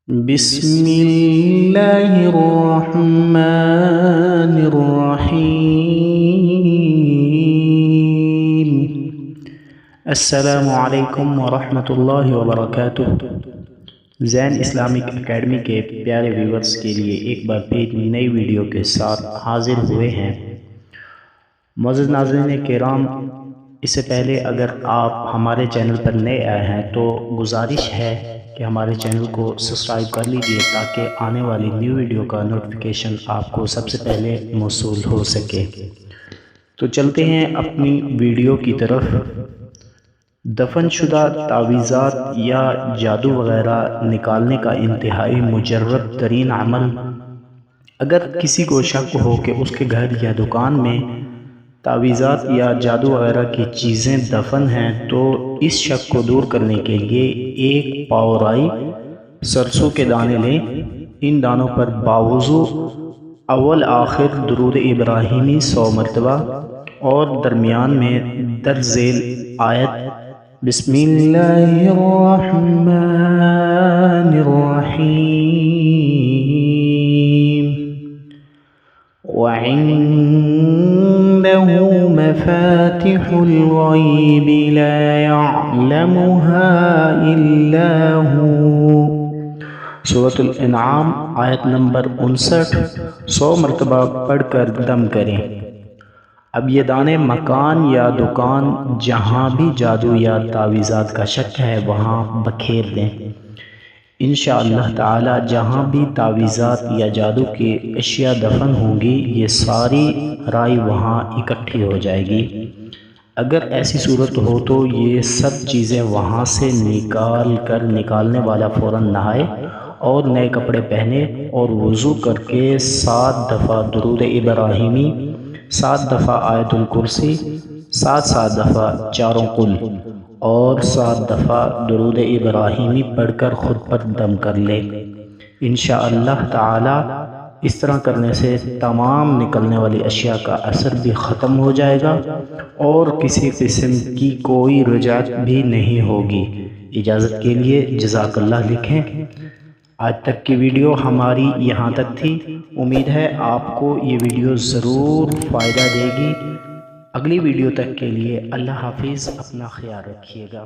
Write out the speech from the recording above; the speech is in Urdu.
بسم اللہ الرحمن الرحیم۔ السلام علیکم ورحمۃ اللہ وبرکاتہ۔ زین اسلامک اکیڈمی کے پیارے ویورز کے لیے ایک بار پھر نئی ویڈیو کے ساتھ حاضر ہوئے ہیں۔ معزز ناظرین کرام، اس سے پہلے اگر آپ ہمارے چینل پر نئے آئے ہیں تو گزارش ہے کہ ہمارے چینل کو سبسکرائب کر لیجئے تاکہ آنے والی نیو ویڈیو کا نوٹیفیکیشن آپ کو سب سے پہلے موصول ہو سکے۔ تو چلتے ہیں اپنی ویڈیو کی طرف۔ دفن شدہ تعویذات یا جادو وغیرہ نکالنے کا انتہائی مجرب ترین عمل۔ اگر کسی کو شک ہو کہ اس کے گھر یا دکان میں تعویذات یا جادو وغیرہ کی چیزیں دفن ہیں تو اس شک کو دور کرنے کے لیے ایک پاؤ رائی سرسوں کے دانے لیں۔ ان دانوں پر باوضو اول آخر درود ابراہیمی 100 مرتبہ اور درمیان میں درج ذیل آیت بسم اللہ الرحمن الرحیم وعنده مفاتح الغیب لا يعلمها الا هو۔ سورۃ الانعام آیت نمبر 59 100 مرتبہ پڑھ کر دم کریں۔ اب یہ دانے مکان یا دکان جہاں بھی جادو یا تعویذات کا شک ہے وہاں بکھیر دیں۔ انشاءاللہ تعالی جہاں بھی تعویذات یا جادو کی اشیاء دفن ہوں گی یہ ساری رائی وہاں اکٹھی ہو جائے گی۔ اگر ایسی صورت ہو تو یہ سب چیزیں وہاں سے نکالنے والا فوراً نہائے اور نئے کپڑے پہنے اور وضو کر کے 7 دفعہ درود ابراہیمی، 7 دفعہ آیت الکرسی، 7 دفعہ چاروں قل اور 7 دفعہ درود ابراہیمی پڑھ کر خود پر دم کر لے۔ انشاءاللہ تعالی اس طرح کرنے سے تمام نکلنے والی اشیاء کا اثر بھی ختم ہو جائے گا اور کسی قسم کی کوئی رجعت بھی نہیں ہوگی۔ اجازت کے لیے جزاک اللہ لکھیں۔ آج تک کی ویڈیو ہماری یہاں تک تھی۔ امید ہے آپ کو یہ ویڈیو ضرور فائدہ دے گی۔ اگلی ویڈیو تک کے لیے اللہ حافظ، اپنا خیال رکھیے گا۔